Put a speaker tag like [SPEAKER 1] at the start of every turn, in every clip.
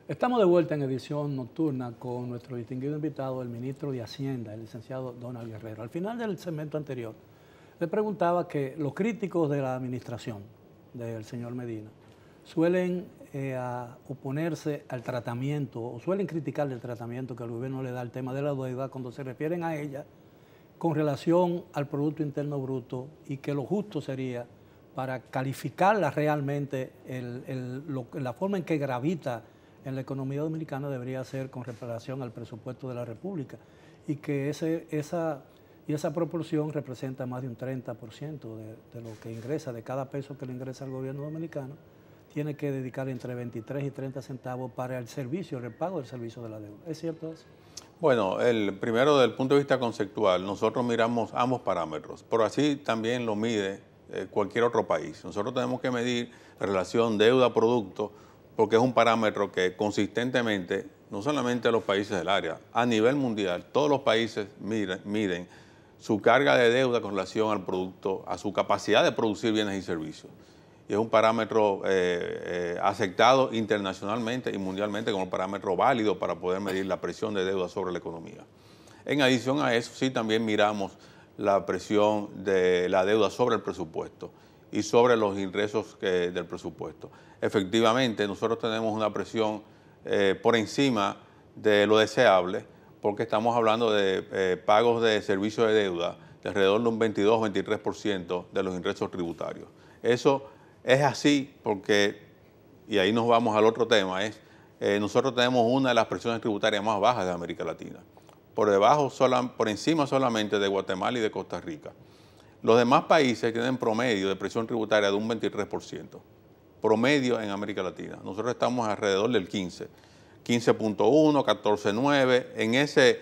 [SPEAKER 1] Estamos de vuelta en edición nocturna con nuestro distinguido invitado, el ministro de Hacienda, el licenciado Donald Guerrero. Al final del segmento anterior, le preguntaba que los críticos de la administración del señor Medina suelen oponerse al tratamiento, o suelen criticar el tratamiento que el gobierno le da al tema de la deuda cuando se refieren a ella con relación al Producto Interno Bruto, y que lo justo sería, para calificarla realmente, la forma en que gravita en la economía dominicana debería ser con relación al presupuesto de la República, y que esa proporción representa más de un 30% de lo que ingresa, de cada peso que le ingresa al gobierno dominicano, tiene que dedicar entre 23 y 30 centavos para el servicio, el pago del servicio de la deuda. ¿Es cierto eso?
[SPEAKER 2] Bueno, primero, desde el punto de vista conceptual, nosotros miramos ambos parámetros, pero así también lo mide cualquier otro país. Nosotros tenemos que medir la relación deuda-producto, porque es un parámetro que consistentemente, no solamente los países del área, a nivel mundial, todos los países miden su carga de deuda con relación al producto, a su capacidad de producir bienes y servicios. Y es un parámetro aceptado internacionalmente y mundialmente como un parámetro válido para poder medir la presión de deuda sobre la economía. En adición a eso, sí también miramos la presión de la deuda sobre el presupuesto y sobre los ingresos del presupuesto. Efectivamente, nosotros tenemos una presión por encima de lo deseable, porque estamos hablando de pagos de servicios de deuda de alrededor de un 22-23% de los ingresos tributarios. Eso es así porque, y ahí nos vamos al otro tema, nosotros tenemos una de las presiones tributarias más bajas de América Latina, por encima solamente de Guatemala y de Costa Rica. Los demás países tienen promedio de presión tributaria de un 23%, promedio en América Latina. Nosotros estamos alrededor del 15, 15.1, 14.9, en ese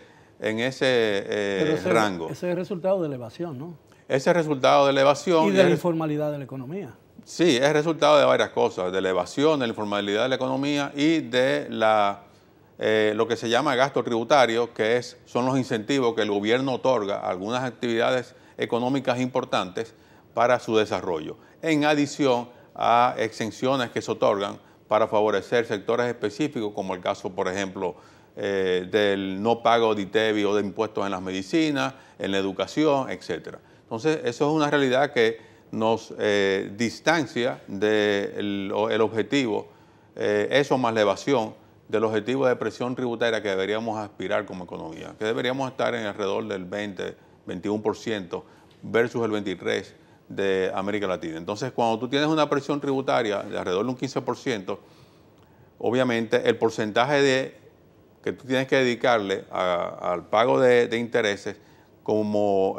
[SPEAKER 2] rango.
[SPEAKER 1] Ese es el resultado de elevación, ¿no?
[SPEAKER 2] Ese es el resultado de elevación.
[SPEAKER 1] Y de la informalidad de la economía.
[SPEAKER 2] Sí, es el resultado de varias cosas, de la evasión, de la informalidad de la economía y de lo que se llama gasto tributario, que son los incentivos que el gobierno otorga a algunas actividades económicas importantes para su desarrollo, en adición a exenciones que se otorgan para favorecer sectores específicos, como el caso, por ejemplo, del no pago de ITEVI o de impuestos en las medicinas, en la educación, etc. Entonces, eso es una realidad que nos distancia del objetivo, eso más la evasión, del objetivo de presión tributaria que deberíamos aspirar como economía, que deberíamos estar en alrededor del 20, 21% versus el 23% de América Latina. Entonces, cuando tú tienes una presión tributaria de alrededor de un 15%, obviamente el porcentaje que tú tienes que dedicarle al pago de intereses como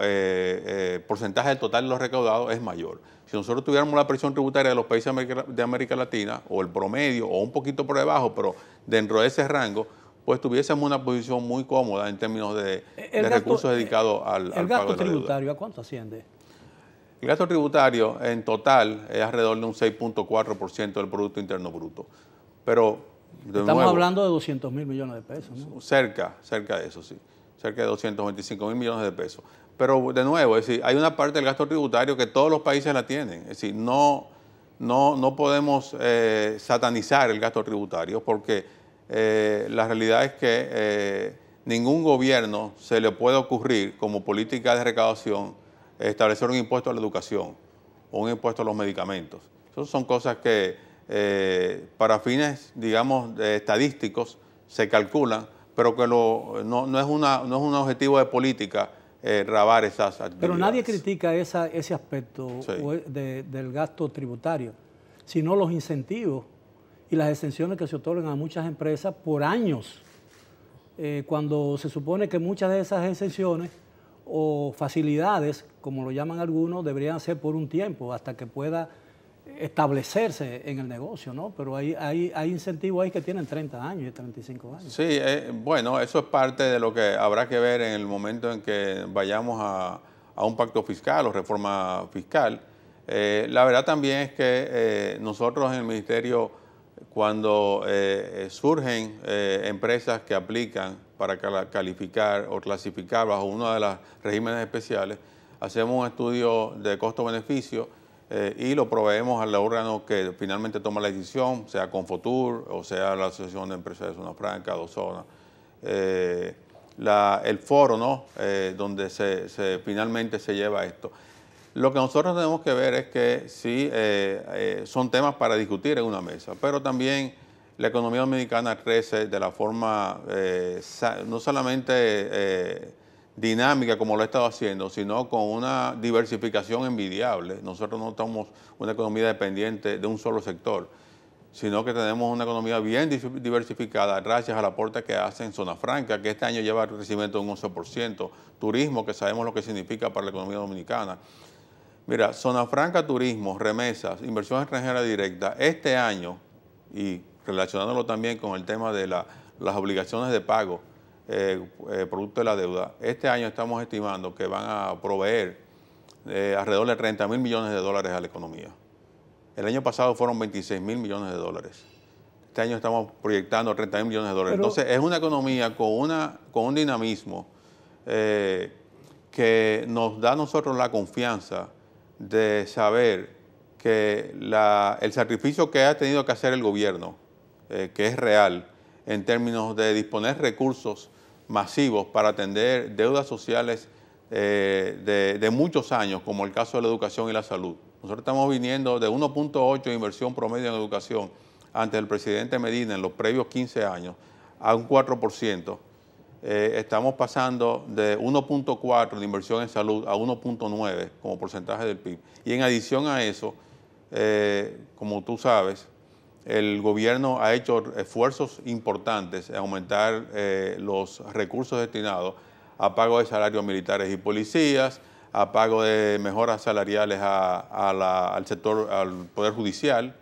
[SPEAKER 2] porcentaje del total de los recaudados es mayor. Si nosotros tuviéramos la presión tributaria de los países de América Latina, o el promedio, o un poquito por debajo, pero dentro de ese rango, pues tuviésemos una posición muy cómoda en términos de recursos dedicados al pago de la deuda.
[SPEAKER 1] ¿El gasto tributario a cuánto asciende?
[SPEAKER 2] El gasto tributario en total es alrededor de un 6.4% del Producto Interno Bruto. Pero,
[SPEAKER 1] estamos hablando de 200.000 millones de pesos, ¿no?
[SPEAKER 2] Cerca de eso, sí. Cerca de 225.000 millones de pesos. Pero, de nuevo, es decir, hay una parte del gasto tributario que todos los países la tienen. Es decir, no podemos satanizar el gasto tributario, porque la realidad es que ningún gobierno se le puede ocurrir como política de recaudación establecer un impuesto a la educación o un impuesto a los medicamentos. Esas son cosas que para fines, digamos, estadísticos se calculan, pero que no es un objetivo de política gravar esas actividades.
[SPEAKER 1] Pero nadie critica ese aspecto, sí, del gasto tributario, sino los incentivos y las exenciones que se otorgan a muchas empresas por años, cuando se supone que muchas de esas exenciones o facilidades, como lo llaman algunos, deberían ser por un tiempo, hasta que pueda establecerse en el negocio, ¿no? Pero hay incentivos ahí que tienen 30 años y 35 años.
[SPEAKER 2] Sí, bueno, eso es parte de lo que habrá que ver en el momento en que vayamos a un pacto fiscal o reforma fiscal. La verdad también es que nosotros en el Ministerio, cuando surgen empresas que aplican para calificar o clasificar bajo uno de los regímenes especiales, hacemos un estudio de costo-beneficio y lo proveemos al órgano que finalmente toma la decisión, sea Confotur o sea la Asociación de Empresas de Zona Franca, DOZONA. El foro, ¿no? Donde finalmente se lleva esto. Lo que nosotros tenemos que ver es que sí, son temas para discutir en una mesa, pero también la economía dominicana crece de la forma no solamente dinámica como lo ha estado haciendo, sino con una diversificación envidiable. Nosotros no estamos una economía dependiente de un solo sector, sino que tenemos una economía bien diversificada gracias al aporte que hace en Zona Franca, que este año lleva el crecimiento de un 11%, turismo, que sabemos lo que significa para la economía dominicana. Mira, Zona Franca, turismo, remesas, inversión extranjera directa, este año, y relacionándolo también con el tema de las obligaciones de pago, producto de la deuda, este año estamos estimando que van a proveer alrededor de 30.000 millones de dólares a la economía. El año pasado fueron 26.000 millones de dólares. Este año estamos proyectando 30.000 millones de dólares. Entonces, es una economía con un dinamismo que nos da a nosotros la confianza de saber que el sacrificio que ha tenido que hacer el gobierno, que es real, en términos de disponer recursos masivos para atender deudas sociales de muchos años, como el caso de la educación y la salud. Nosotros estamos viniendo de 1.8 de inversión promedio en educación ante el presidente Medina en los previos 15 años a un 4%. Estamos pasando de 1.4 de inversión en salud a 1.9 como porcentaje del PIB. Y en adición a eso, como tú sabes, el gobierno ha hecho esfuerzos importantes en aumentar los recursos destinados a pago de salarios militares y policías, a pago de mejoras salariales al sector, al Poder Judicial,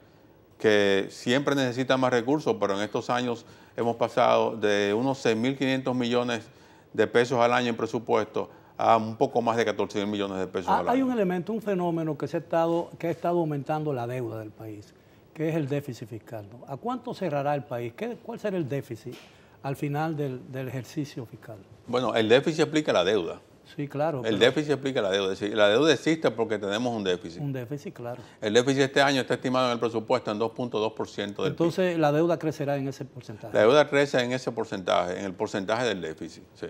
[SPEAKER 2] que siempre necesita más recursos, pero en estos años hemos pasado de unos 6.500 millones de pesos al año en presupuesto a un poco más de 14.000 millones de pesos al año.
[SPEAKER 1] Hay un elemento, un fenómeno que ha estado aumentando la deuda del país, que es el déficit fiscal, ¿no? ¿A cuánto cerrará el país? ¿Cuál será el déficit al final del ejercicio fiscal?
[SPEAKER 2] Bueno, el déficit explica la deuda.
[SPEAKER 1] Sí, claro.
[SPEAKER 2] El déficit explica la deuda. Es decir, la deuda existe porque tenemos un déficit.
[SPEAKER 1] Un déficit, claro.
[SPEAKER 2] El déficit este año está estimado en el presupuesto en 2.2% del
[SPEAKER 1] Entonces,
[SPEAKER 2] PIB.
[SPEAKER 1] la deuda crecerá en ese porcentaje.
[SPEAKER 2] La deuda crece en ese porcentaje, en el porcentaje del déficit, sí.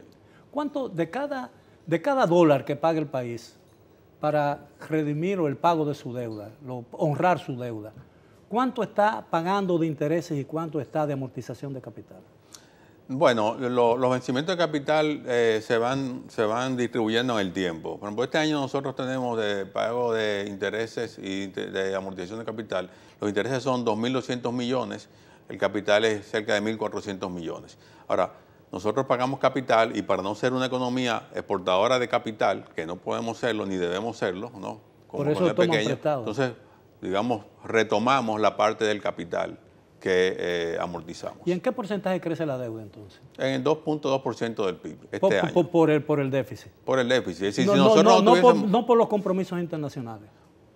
[SPEAKER 1] ¿Cuánto de cada dólar que paga el país para redimir o el pago de su deuda, honrar su deuda, cuánto está pagando de intereses y cuánto está de amortización de capital? Bueno,
[SPEAKER 2] los vencimientos de capital se van distribuyendo en el tiempo. Por ejemplo, este año nosotros tenemos de pago de intereses y de amortización de capital. Los intereses son 2.200 millones, el capital es cerca de 1.400 millones. Ahora, nosotros pagamos capital y para no ser una economía exportadora de capital, que no podemos serlo ni debemos serlo, ¿no? Como
[SPEAKER 1] por eso toman
[SPEAKER 2] pequeño,
[SPEAKER 1] prestado.
[SPEAKER 2] Entonces, digamos, retomamos la parte del capital que amortizamos.
[SPEAKER 1] ¿Y en qué porcentaje crece la deuda entonces?
[SPEAKER 2] En el 2.2% del PIB este año.
[SPEAKER 1] Por el déficit.
[SPEAKER 2] Por el déficit. Es decir,
[SPEAKER 1] no por los compromisos internacionales.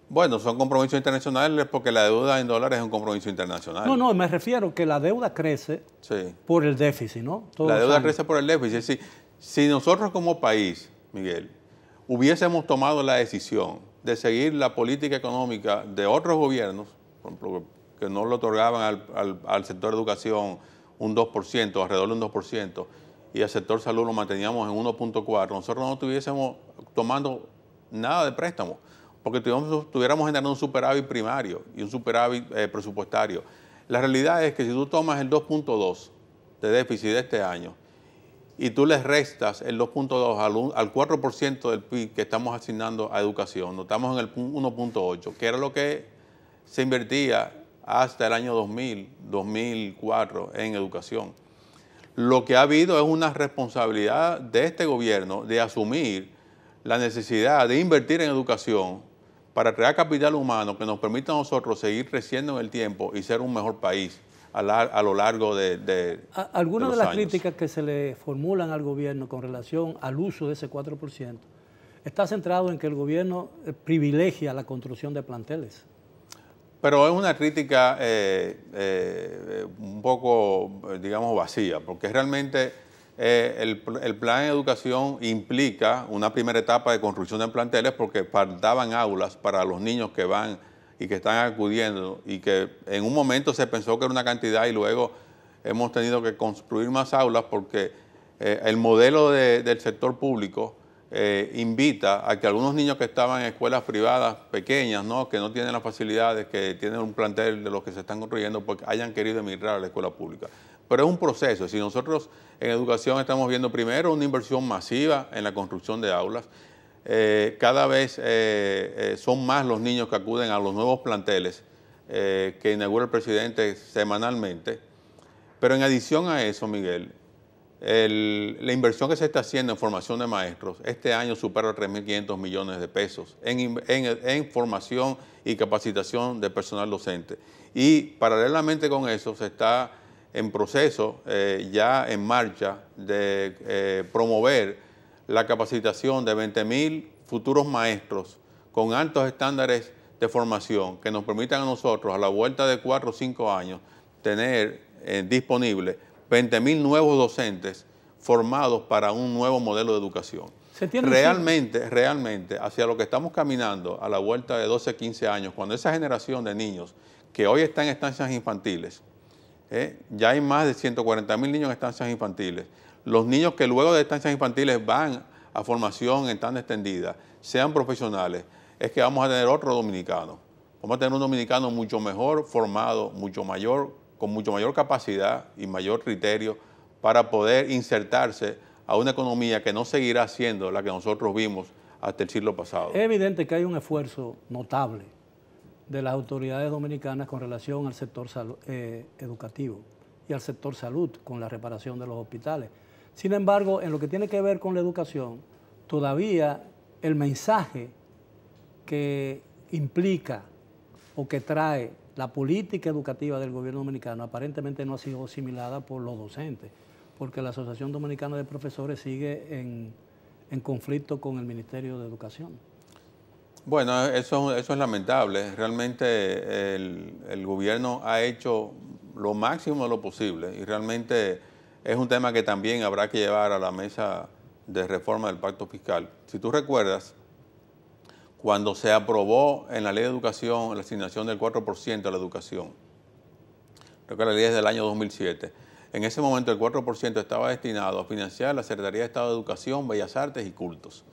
[SPEAKER 2] Bueno, son compromisos internacionales porque la deuda en dólares es un compromiso internacional.
[SPEAKER 1] No, me refiero que la deuda crece por el déficit, ¿no?
[SPEAKER 2] La deuda crece por el déficit. Es decir, si nosotros como país, Miguel, hubiésemos tomado la decisión de seguir la política económica de otros gobiernos, por ejemplo, que no le otorgaban al sector educación un 2%, alrededor de un 2%, y al sector salud lo manteníamos en 1.4%, nosotros no estuviésemos tomando nada de préstamo, porque estuviéramos generando un superávit primario y un superávit presupuestario. La realidad es que si tú tomas el 2.2 de déficit de este año y tú le restas el 2.2 al 4% del PIB que estamos asignando a educación, no estamos en el 1.8, que era lo que se invertía hasta el año 2004 en educación. Lo que ha habido es una responsabilidad de este gobierno de asumir la necesidad de invertir en educación para crear capital humano que nos permita a nosotros seguir creciendo en el tiempo y ser un mejor país a lo largo de
[SPEAKER 1] algunas de
[SPEAKER 2] los
[SPEAKER 1] las
[SPEAKER 2] años.
[SPEAKER 1] críticas que se le formulan al gobierno con relación al uso de ese 4% está centrado en que el gobierno privilegia la construcción de planteles.
[SPEAKER 2] Pero es una crítica un poco, digamos, vacía, porque realmente el plan de educación implica una primera etapa de construcción de planteles porque faltaban aulas para los niños que van y que están acudiendo y que en un momento se pensó que era una cantidad y luego hemos tenido que construir más aulas porque el modelo del sector público invita a que algunos niños que estaban en escuelas privadas pequeñas, ¿no?, que no tienen las facilidades, que tienen un plantel de los que se están construyendo, porque hayan querido emigrar a la escuela pública. Pero es un proceso. Si nosotros en educación estamos viendo primero una inversión masiva en la construcción de aulas, cada vez son más los niños que acuden a los nuevos planteles que inaugura el presidente semanalmente. Pero en adición a eso, Miguel, la inversión que se está haciendo en formación de maestros este año supera 3.500 millones de pesos en formación y capacitación de personal docente. Y paralelamente con eso se está en proceso, ya en marcha, de promover la capacitación de 20.000 futuros maestros con altos estándares de formación que nos permitan a nosotros, a la vuelta de 4 o 5 años, tener disponible 20.000 nuevos docentes formados para un nuevo modelo de educación. Realmente, hacia lo que estamos caminando a la vuelta de 12, 15 años, cuando esa generación de niños que hoy están en estancias infantiles, ya hay más de 140.000 niños en estancias infantiles, los niños que luego de estancias infantiles van a formación en tanda extendida, sean profesionales, es que vamos a tener otro dominicano. Vamos a tener un dominicano mucho mejor formado, con mucho mayor capacidad y mayor criterio para poder insertarse a una economía que no seguirá siendo la que nosotros vimos hasta el siglo pasado.
[SPEAKER 1] Es evidente que hay un esfuerzo notable de las autoridades dominicanas con relación al sector educativo y al sector salud con la reparación de los hospitales. Sin embargo, en lo que tiene que ver con la educación, todavía el mensaje que implica o que trae la política educativa del gobierno dominicano aparentemente no ha sido asimilada por los docentes, porque la Asociación Dominicana de Profesores sigue en conflicto con el Ministerio de Educación.
[SPEAKER 2] Bueno, eso es lamentable. Realmente el gobierno ha hecho lo máximo de lo posible y realmente es un tema que también habrá que llevar a la mesa de reforma del pacto fiscal. Si tú recuerdas, cuando se aprobó en la ley de educación la asignación del 4% a la educación, creo que la ley es del año 2007, en ese momento el 4% estaba destinado a financiar la Secretaría de Estado de Educación, Bellas Artes y Cultos.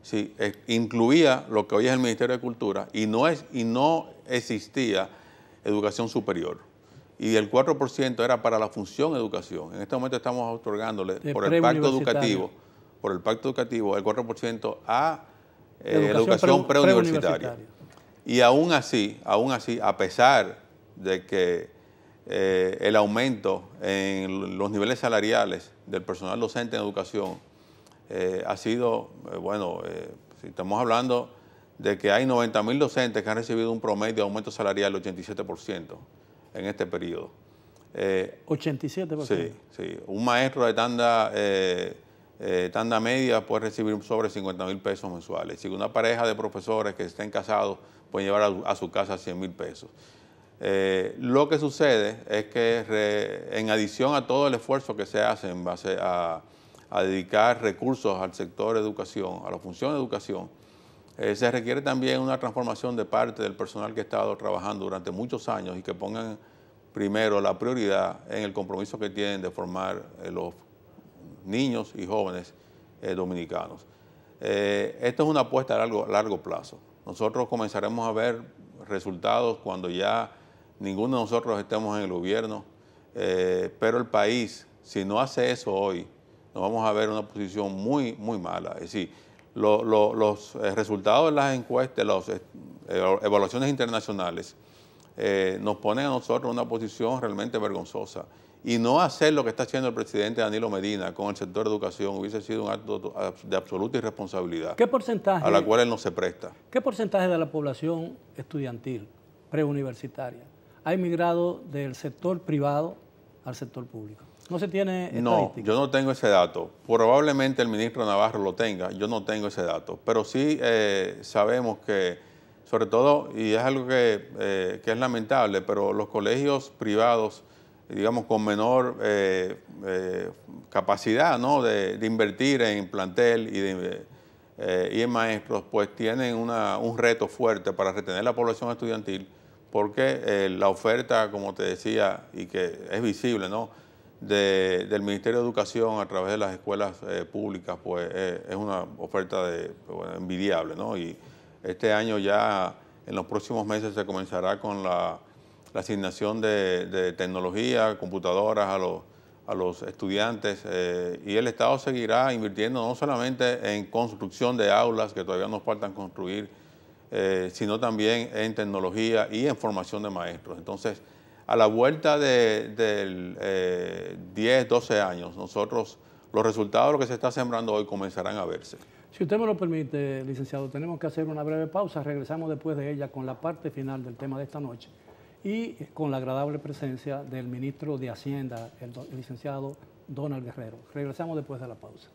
[SPEAKER 2] Sí, incluía lo que hoy es el Ministerio de Cultura y no existía educación superior. Y el 4% era para la función educación. En este momento estamos otorgándole por el pacto educativo el 4% a educación preuniversitaria. Y aún así, a pesar de que el aumento en los niveles salariales del personal docente en educación ha sido, si estamos hablando de que hay 90.000 docentes que han recibido un promedio de aumento salarial del 87% en este periodo.
[SPEAKER 1] 87%.
[SPEAKER 2] Sí. Un maestro de tanda media puede recibir sobre 50.000 pesos mensuales. Si una pareja de profesores que estén casados pueden llevar a su casa 100.000 pesos. Lo que sucede es que en adición a todo el esfuerzo que se hace en base a dedicar recursos al sector educación, a la función de educación, se requiere también una transformación de parte del personal que ha estado trabajando durante muchos años y que pongan primero la prioridad en el compromiso que tienen de formar los niños y jóvenes dominicanos. Esto es una apuesta a largo plazo. Nosotros comenzaremos a ver resultados cuando ya ninguno de nosotros estemos en el gobierno, pero el país, si no hace eso hoy, nos vamos a ver en una posición muy, muy mala. Es decir, los resultados de las encuestas, las evaluaciones internacionales, nos ponen a nosotros en una posición realmente vergonzosa. Y no hacer lo que está haciendo el presidente Danilo Medina con el sector de educación hubiese sido un acto de absoluta irresponsabilidad.
[SPEAKER 1] ¿Qué porcentaje,
[SPEAKER 2] a la cual él no se presta?
[SPEAKER 1] ¿Qué porcentaje de la población estudiantil preuniversitaria ha emigrado del sector privado al sector público? ¿No se tiene estadística?
[SPEAKER 2] No, yo no tengo ese dato. Probablemente el ministro Navarro lo tenga, yo no tengo ese dato. Pero sí sabemos que, sobre todo, y es algo que es lamentable, pero los colegios privados digamos, con menor capacidad, ¿no?, de invertir en plantel y en maestros, pues tienen un reto fuerte para retener la población estudiantil, porque la oferta, como te decía, y que es visible, ¿no?, del Ministerio de Educación a través de las escuelas públicas, pues es una oferta envidiable, ¿no? Y este año ya, en los próximos meses, se comenzará con la asignación de tecnología, computadoras a los estudiantes, y el Estado seguirá invirtiendo no solamente en construcción de aulas, que todavía nos faltan construir, sino también en tecnología y en formación de maestros. Entonces, a la vuelta del 10, 12 años, los resultados de lo que se está sembrando hoy comenzarán a verse.
[SPEAKER 1] Si usted me lo permite, licenciado, tenemos que hacer una breve pausa. Regresamos después de ella con la parte final del tema de esta noche y con la agradable presencia del ministro de Hacienda, el licenciado Donald Guerrero. Regresamos después de la pausa.